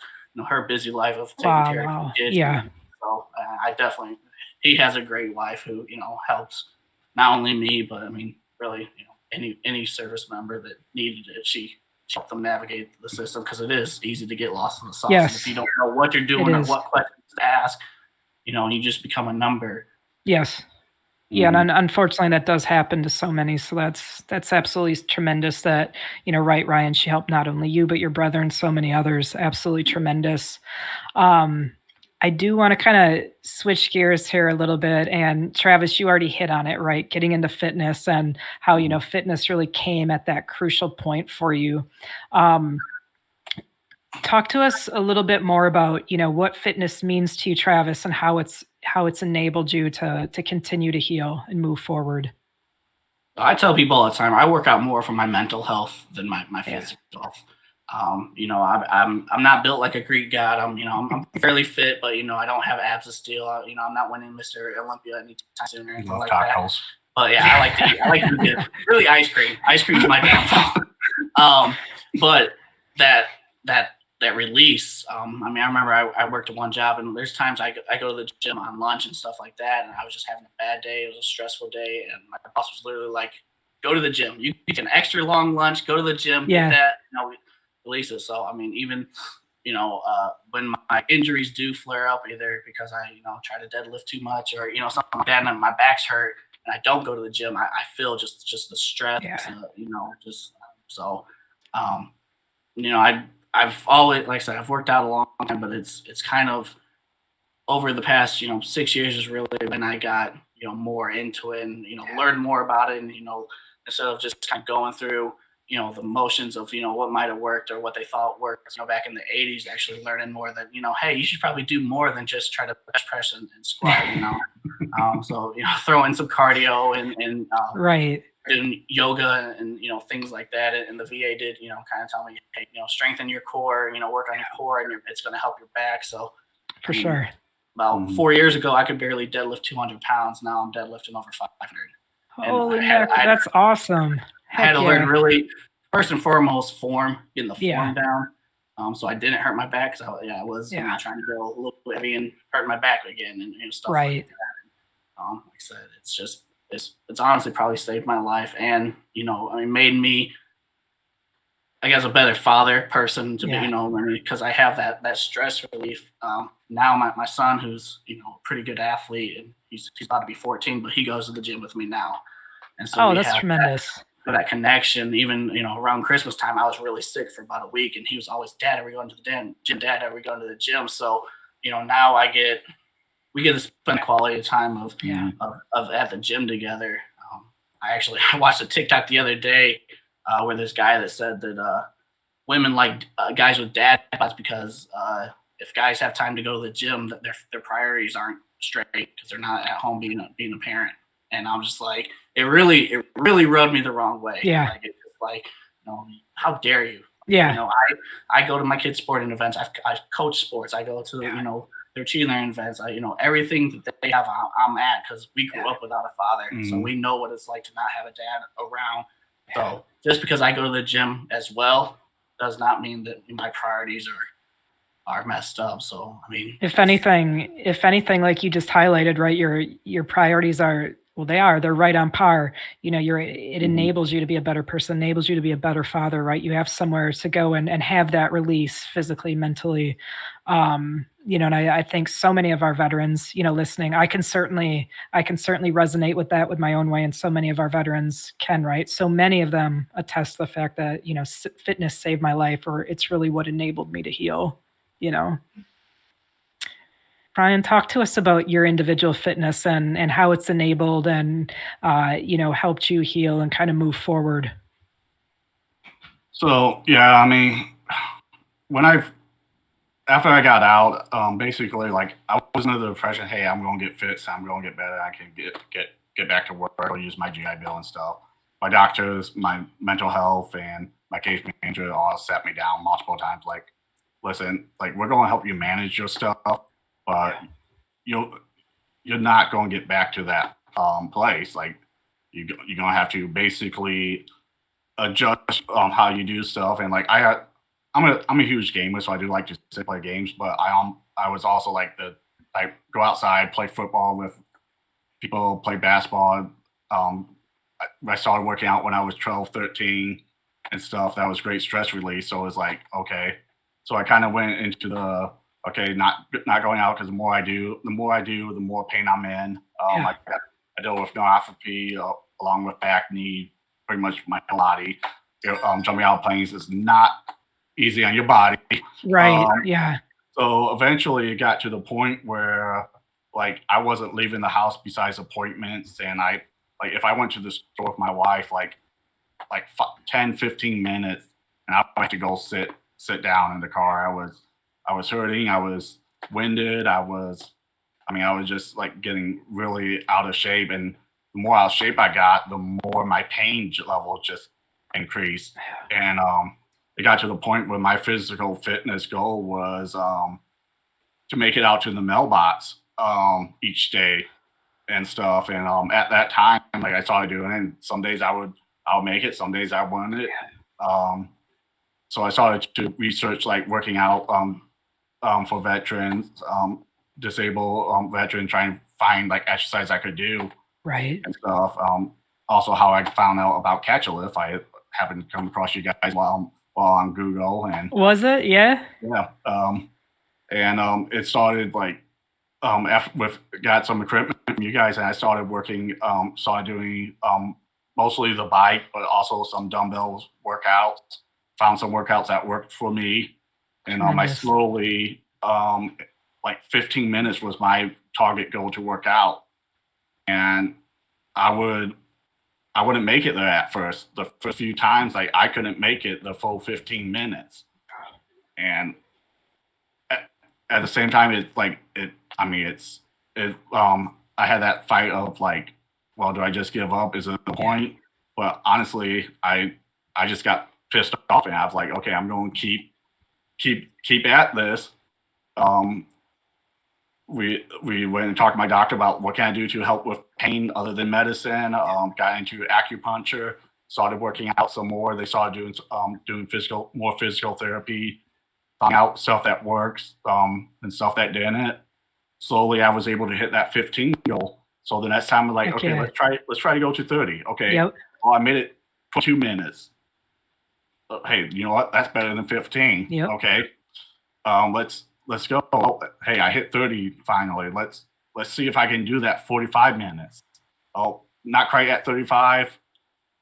her busy life of taking care of kids. Yeah. So I definitely, he has a great wife who helps not only me, but really any service member that needed it. She helped them navigate the system, because it is easy to get lost in the sauce. Yes. If you don't know what you're doing or what questions to ask, you just become a number. Yes. Yeah, and unfortunately that does happen to so many. So that's absolutely tremendous that, right, Ryan, she helped not only you, but your brother and so many others. Absolutely tremendous. I do want to kind of switch gears here a little bit. And Travis, you already hit on it, right? Getting into fitness and how, fitness really came at that crucial point for you. Talk to us a little bit more about, what fitness means to you, Travis, and how it's enabled you to continue to heal and move forward. I tell people all the time, I work out more for my mental health than my physical health. I'm not built like a Greek god. I'm fairly fit, but I don't have abs of steel. I'm not winning Mr. Olympia anytime soon or anything like that. But yeah, I like to get really ice cream. Ice cream's my downfall. But that release. I remember I worked at one job, and there's times I go to the gym on lunch and stuff like that, and I was just having a bad day. It was a stressful day, and my boss was literally like, "Go to the gym. You get an extra long lunch. Go to the gym. Get that. Release it." So even when my injuries do flare up, either because I try to deadlift too much or something like that, and my back's hurt, and I don't go to the gym, I feel just the stress. I've always, like I said, I've worked out a long time, but it's kind of over the past 6 years is really when I got more into it and learned more about it, and instead of just kind of going through the motions of what might have worked or what they thought worked back in the 80s, actually learning more that hey, you should probably do more than just try to bench press and squat. So throw in some cardio and right. Doing yoga and things like that, and the VA did kind of tell me, hey, strengthen your core, work on your core, and it's going to help your back. So for sure, about 4 years ago, I could barely deadlift 200 pounds. Now I'm deadlifting over 500. Holy heck, that's awesome! I had to learn really, first and foremost, getting the form down. So I didn't hurt my back, because I was trying to go a little heavy and hurt my back again, and stuff like that. And, like I said, it's just. It's honestly probably saved my life, and made me, I guess, a better father, person to be, because I have that stress relief. Now my son, who's a pretty good athlete, and he's about to be 14, but he goes to the gym with me now, and so that's tremendous. That connection. Even around Christmas time, I was really sick for about a week, and he was always, "Dad, are we going to the gym? Dad, are we going to the gym?" So now we get to spend quality of time of at the gym together. I watched a TikTok the other day where this guy that said that women like guys with dad bods because if guys have time to go to the gym, that their priorities aren't straight because they're not at home being a parent. And I'm just like, it really rubbed me the wrong way. Yeah. Like, it's just like, how dare you? Yeah. I go to my kids' sporting events. I coach sports. I go to their cheerleading events. Everything that they have, I'm at, because we grew up without a father, so we know what it's like to not have a dad around. So just because I go to the gym as well does not mean that my priorities are messed up. So if anything, like you just highlighted, right, your priorities are Well, they're right on par. It enables you to be a better person, enables you to be a better father, right? You have somewhere to go and have that release physically, mentally. And I think so many of our veterans, listening, I can certainly resonate with that with my own way, and so many of our veterans can, right? So many of them attest to the fact that, fitness saved my life, or it's really what enabled me to heal, you know. Brian, talk to us about your individual fitness and how it's enabled and helped you heal and kind of move forward. So yeah, I mean, when I after I got out, basically like I was under the impression, hey, I'm going to get fit, so I'm going to get better. I can get back to work. I'll use my GI Bill and stuff. My doctors, my mental health, and my case manager all sat me down multiple times. Like, listen, like we're going to help you manage your stuff, but you'll you're not going to get back to that place. Like you're going to have to basically adjust how you do stuff. And like I'm a huge gamer, so I do like to sit play games. But I was also like I go outside, play football with people, play basketball. I started working out when I was 12, 13 and stuff. That was great stress release. So it was like, okay. So I kind of went into the okay, not going out because the more pain I'm in. Yeah. I deal with neuropathy along with back, knee, pretty much my body. Jumping out of planes is not easy on your body. Right. Yeah. So eventually it got to the point where like I wasn't leaving the house besides appointments. And like if I went to the store with my wife, like 10, 15 minutes and I went to go sit down in the car. I was hurting. I was winded. I was just like getting really out of shape. And the more out of shape I got, the more my pain level just increased. And it got to the point where my physical fitness goal was to make it out to the mailbox each day and stuff. And at that time, like I started doing it, and some days I'll make it, some days I wouldn't. So I started to research like working out for veterans, disabled veterans, trying to find like exercise I could do Right. and stuff. Also, how I found out about Catch a Lift, I happened to come across you guys while on Google, and Was it? Yeah. yeah, it started like after with got some equipment from you guys, and I started started doing mostly the bike, but also some dumbbells workouts. Found some workouts that worked for me, and I Tremendous. slowly like 15 minutes was my target goal to work out, and I wouldn't make it there at first. The first few times, like I couldn't make it the full 15 minutes, and at the same time, it's like it. I mean, it. I had that fight of like, well, do I just give up? Is it the point? But honestly, I just got pissed off, and I was like, okay, I'm going to keep at this. We went and talked to my doctor about what can I do to help with pain other than medicine. Got into acupuncture, started working out some more. They started doing more physical therapy, found out stuff that works and stuff that didn't. Slowly, I was able to hit that 15 goal. So the next time, I'm like, okay, let's try to go to 30. Okay, Yep. well, I made it 2 minutes. Hey, you know what? That's better than 15. Yep. Okay, let's go. Hey, I hit 30 finally. Let's see if I can do that 45 minutes. Oh, not quite at 35.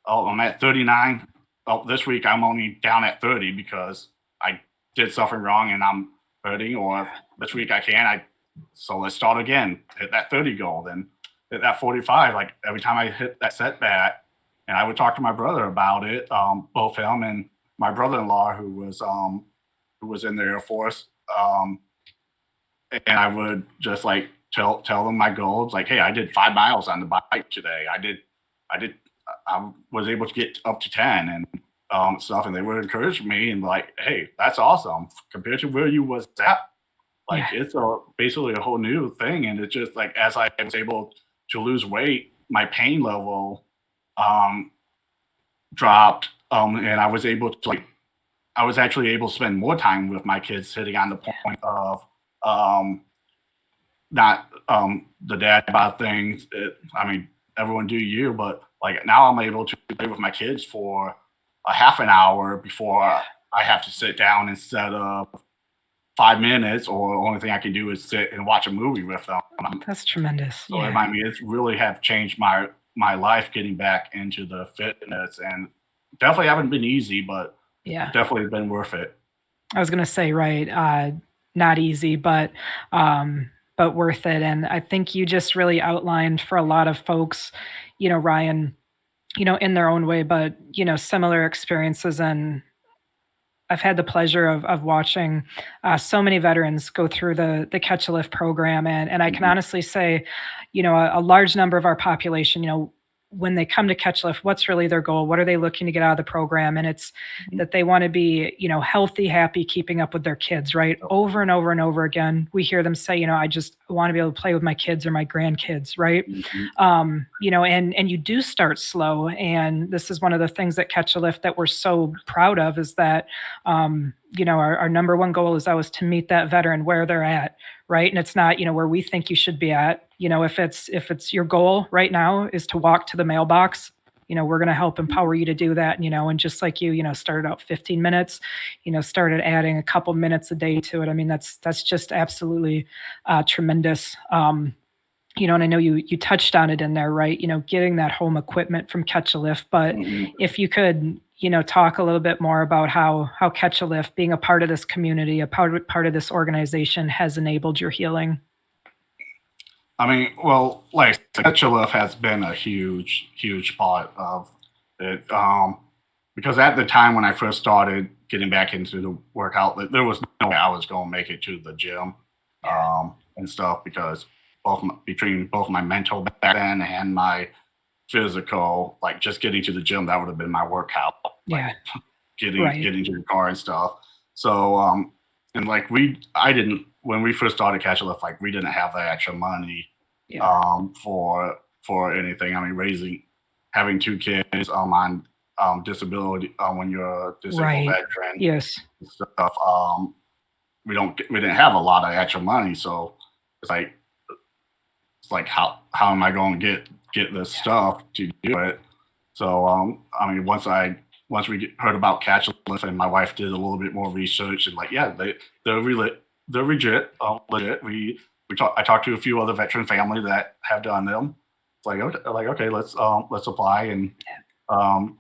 Oh, I'm at 39. Oh, this week I'm only down at 30 because I did something wrong and I'm hurting. Or this week I can. So let's start again. Hit that 30 goal, then hit that 45. Like every time I hit that setback, and I would talk to my brother about it. Both him and my brother-in-law, who was in the Air Force. And I would just like tell them my goals. Like, hey, I did 5 miles on the bike today. I was able to get up to 10 and stuff. And they would encourage me and like, hey, that's awesome compared to where you was at. Like it's basically a whole new thing. And it's just like, as I was able to lose weight, my pain level dropped. And I was actually able to spend more time with my kids, sitting on the point of not the dad about things. everyone do you, but like now I'm able to play with my kids for a half an hour before I have to sit down instead of 5 minutes, or the only thing I can do is sit and watch a movie with them. That's tremendous. So Yeah. I mean, it's really have changed my life getting back into the fitness, and definitely haven't been easy, but Yeah. definitely been worth it. I was gonna say, right, not easy, but worth it. And I think you just really outlined for a lot of folks, Ryan, in their own way, but similar experiences. And I've had the pleasure of watching so many veterans go through the Catch a Lift program, and I can Mhm, honestly say, a large number of our population, when they come to Catch a Lift, what's really their goal? What are they looking to get out of the program? And it's mhm. that they want to be, healthy, happy, keeping up with their kids, right? Yep. Over and over and over again, we hear them say, I just want to be able to play with my kids or my grandkids, right? Mhm, And you do start slow, and this is one of the things that Catch a Lift that we're so proud of is that our number one goal is always to meet that veteran where they're at, right? And it's not, where we think you should be at. If it's your goal right now is to walk to the mailbox, we're going to help empower you to do that. And just like started out 15 minutes, started adding a couple minutes a day to it. I mean, that's just absolutely tremendous. And I know you touched on it in there, right? Getting that home equipment from Catch a Lift, but mhm. if you could, talk a little bit more about how Catch a Lift, being a part of this community, a part of this organization, has enabled your healing. I mean, well, like Ketchuluf has been a huge part of it. Because at the time when I first started getting back into the workout, there was no way I was going to make it to the gym, Yeah. and stuff, because between both my mental back then and my physical, like just getting to the gym, that would have been my workout. Like Yeah. getting Right. getting to the car and stuff. So and like I didn't when we first started Catch a Lift, like we didn't have the extra money Yeah. for anything. I mean, having two kids on disability, when you're a disabled Right. veteran Yes. and stuff, we didn't have a lot of extra money, so it's like how am I going to get this stuff to do it? So I mean, once we heard about Catch a Lift, and my wife did a little bit more research, and like, yeah, they're legit, legit. I talked to a few other veteran families that have done them. It's like okay, let's apply and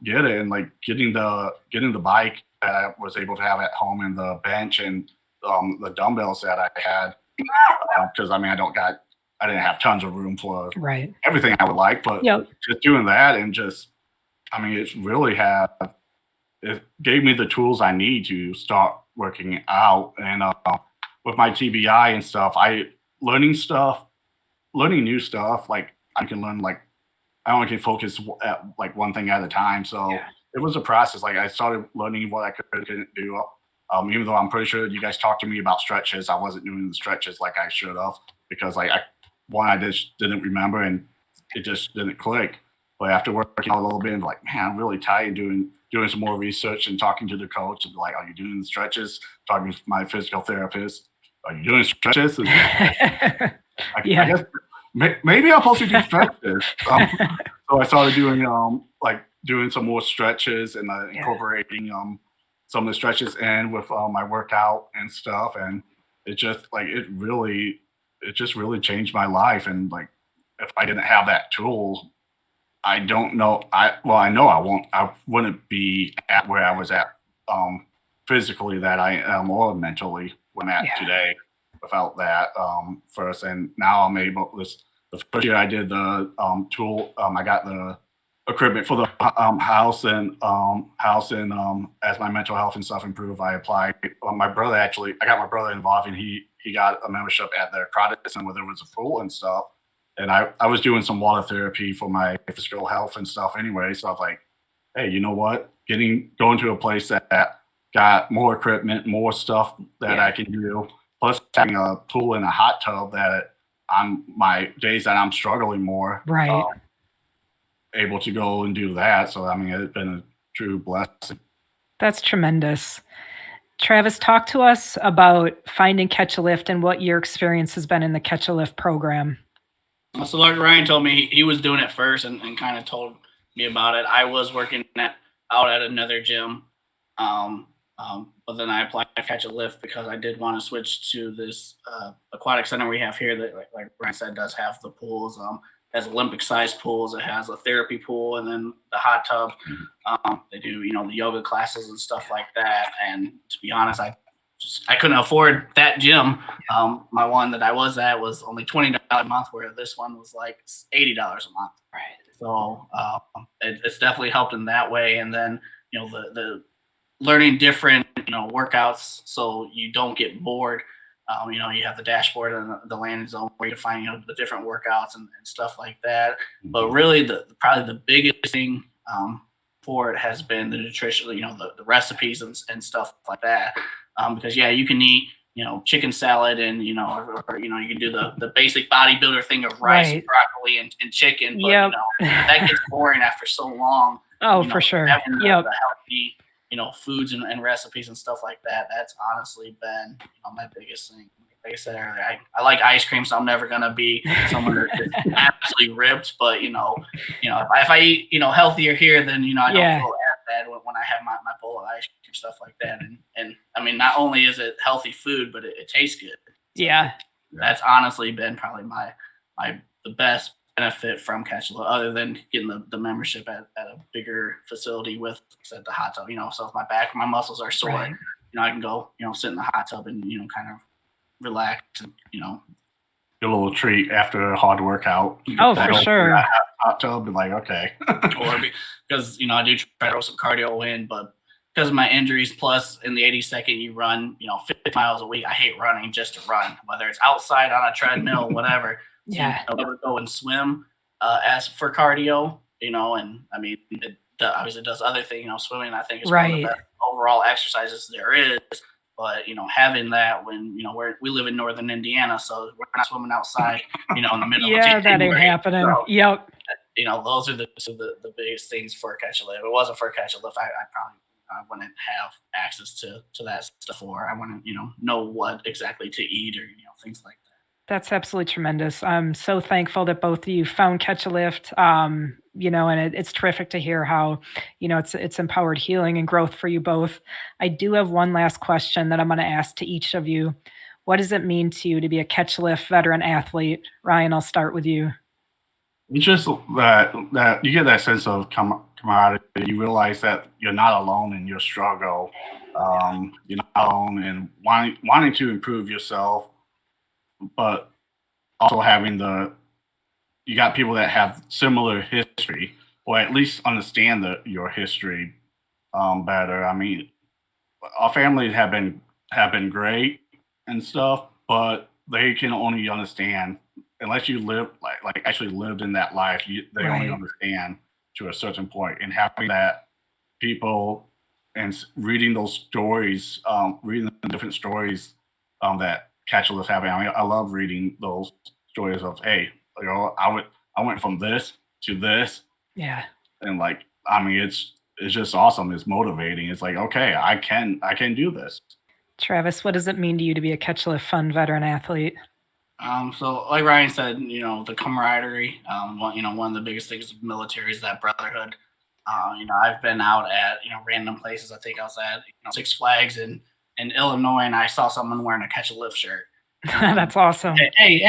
get it. And like getting the bike that I was able to have at home, and the bench, and the dumbbells that I had, because I mean I didn't have tons of room for Right. everything I would like, but Yep. just doing that, and just I mean it gave me the tools I need to start working out. And with my TBI and stuff, learning stuff, learning new stuff. Like I can learn, like I only can focus at like one thing at a time. So Yeah. it was a process. Like I started learning what I could and couldn't do. Even though I'm pretty sure you guys talked to me about stretches, I wasn't doing the stretches like I should have, because like I just didn't remember, and it just didn't click. But after working out a little bit, and like, man, I'm really tired, doing some more research and talking to the coach, and like, are you doing the stretches? Talking to my physical therapist, are you doing stretches? And I Yeah. guess maybe I'm supposed to do stretches. So I started doing like doing some more stretches, and Yeah. incorporating some of the stretches in with my workout and stuff. And it just really changed my life. And like, if I didn't have that tool, I don't know. I know I wouldn't be at where I was at, physically, that I am, or mentally when I'm at Yeah. today, without that first. And now I'm able. The first year I did the tool. I got the equipment for the house, and as my mental health and stuff improved, I applied. I got my brother involved, and he got a membership at the Protestant, where there was a pool and stuff. And I was doing some water therapy for my physical health and stuff anyway. So I was like, hey, you know what? Going to a place that got more equipment, more stuff that Yeah. I can do, plus having a pool and a hot tub that my days that I'm struggling more, Right. able to go and do that. So I mean, it's been a true blessing. That's tremendous. Travis, talk to us about finding Catch a Lift and what your experience has been in the Catch a Lift program. So like Ryan told me he was doing it first and kind of told me about it. I was working out at another gym. Um, but then I applied to catch a lift because I did want to switch to this aquatic center we have here that, like Ryan said, does have the pools. Has Olympic-sized pools. It has a therapy pool and then the hot tub. They do, the yoga classes and stuff like that. And to be honest, I couldn't afford that gym. My one that I was at was only $20 a month, where this one was like $80 a month. Right. So it's definitely helped in that way. And then the learning different workouts so you don't get bored. You have the dashboard and the landing zone where you can find the different workouts and stuff like that. But really, probably the biggest thing for it has been the nutrition, the recipes and stuff like that. Because you can eat chicken salad and or you can do the basic bodybuilder thing of rice and broccoli and chicken, but that gets boring after so long. Oh, for sure. Having the healthy foods and recipes and stuff like that, that's honestly been my biggest thing. Like I said earlier, I like ice cream, so I'm never gonna be someone that's absolutely ripped. But if I eat healthier here, then I don't feel as bad when I have my bowl of ice cream, stuff like that. And I mean, not only is it healthy food, but it tastes good. So that's honestly been probably the best benefit from Catch a Lift, other than getting the membership at a bigger facility with, like I said, the hot tub. So if my back or my muscles are sore, I can go sit in the hot tub and kind of relax and get a little treat after a hard workout. Oh, for sure. Hot tub and like, okay. Or because I do try to throw some cardio in, but because of my injuries, plus in the 82nd you run 50 miles a week. I hate running just to run, whether it's outside on a treadmill, whatever. I would go and swim as for cardio, and I mean, it obviously does other things. Swimming, I think, is one of the best overall exercises there is. But having that when we live in northern Indiana, so we're not swimming outside, in the middle of January. That ain't happening. So, yep. Those are the biggest things for Catch a Lift. If it wasn't for Catch a Lift, I probably wouldn't have access to that stuff, or I wouldn't know what exactly to eat or things like that. That's absolutely tremendous. I'm so thankful that both of you found Catch a Lift, and it's terrific to hear how, it's empowered healing and growth for you both. I do have one last question that I'm going to ask to each of you. What does it mean to you to be a Catch a Lift veteran athlete? Ryan, I'll start with you. It's just that you get that sense of camaraderie. You realize that you're not alone in your struggle. You're not alone in wanting to improve yourself, but also having you got people that have similar history, or at least understand your history better. I mean, our families have been great and stuff, but they can only understand unless you live like actually lived in that life. They only understand to a certain point, and having that people and reading those stories, reading the different stories that Catch a Lift having. I mean, I love reading those stories of, hey, I went from this to this. Yeah. And I mean, it's just awesome. It's motivating. It's like, okay, I can do this. Travis, what does it mean to you to be a Catch a Lift fun veteran athlete? So like Ryan said, the camaraderie, one of the biggest things of the military is that brotherhood. I've been out at, random places. I think I was at, Six Flags in Illinois, and I saw someone wearing a Catch a Lift shirt. That's awesome. Hey,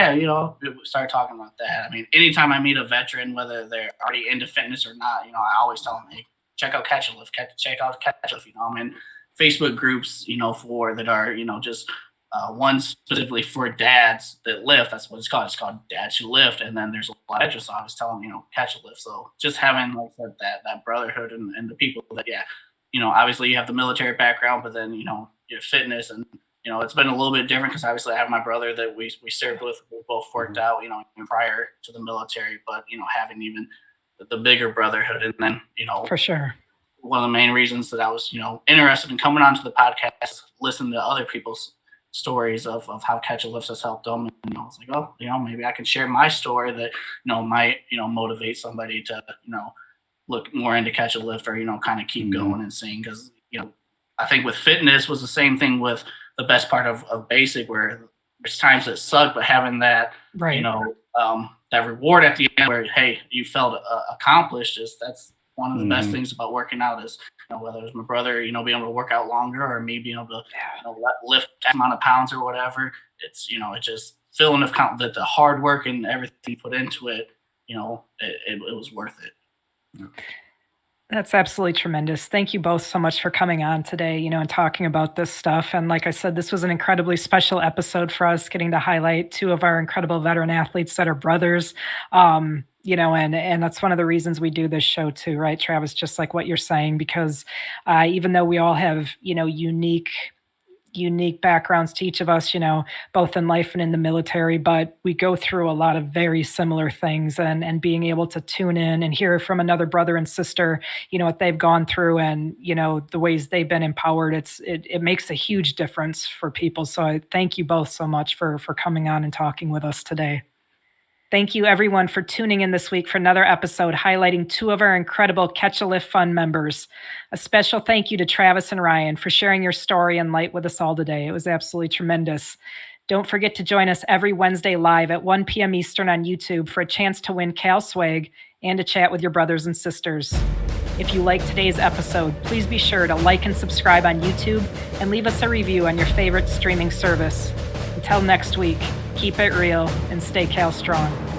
we started talking about that. I mean, anytime I meet a veteran, whether they're already into fitness or not, I always tell them, hey, check out Catch a Lift, check out Catch a Lift. I'm in Facebook groups, for that are, just one specifically for dads that lift. That's what it's called. It's called Dads Who Lift. And then there's a lot of extras. So I was telling them, Catch a Lift. So just having, like I said, that brotherhood and the people that, obviously you have the military background, but then, your fitness and, it's been a little bit different because obviously I have my brother that we served with. We both worked out, even prior to the military, but, having even the bigger brotherhood. And then, for sure, one of the main reasons that I was, interested in coming onto the podcast, listening to other people's stories of how Catch a Lift has helped them. And I was like, oh, maybe I can share my story that, might, motivate somebody to, look more into Catch a Lift or, kind of keep going and seeing. Because, I think with fitness was the same thing with the best part of basic, where there's times that suck, but having that, that reward at the end where, hey, you felt accomplished, that's one of the best Mhm. things about working out is, whether it's my brother, being able to work out longer or me being able to, lift X amount of pounds or whatever. It's, it's just feeling of that the hard work and everything you put into it, it was worth it. That's absolutely tremendous. Thank you both so much for coming on today, and talking about this stuff. And like I said, this was an incredibly special episode for us, getting to highlight two of our incredible veteran athletes that are brothers. And that's one of the reasons we do this show too, right, Travis? Just like what you're saying, because even though we all have, unique backgrounds to each of us, both in life and in the military, but we go through a lot of very similar things, and being able to tune in and hear from another brother and sister, what they've gone through and, the ways they've been empowered, it makes a huge difference for people. So I thank you both so much for coming on and talking with us today. Thank you, everyone, for tuning in this week for another episode highlighting two of our incredible Catch a Lift Fund members. A special thank you to Travis and Ryan for sharing your story and light with us all today. It was absolutely tremendous. Don't forget to join us every Wednesday live at 1 p.m. Eastern on YouTube for a chance to win Cal Swag and to chat with your brothers and sisters. If you liked today's episode, please be sure to like and subscribe on YouTube and leave us a review on your favorite streaming service. Until next week, keep it real and stay Cal strong.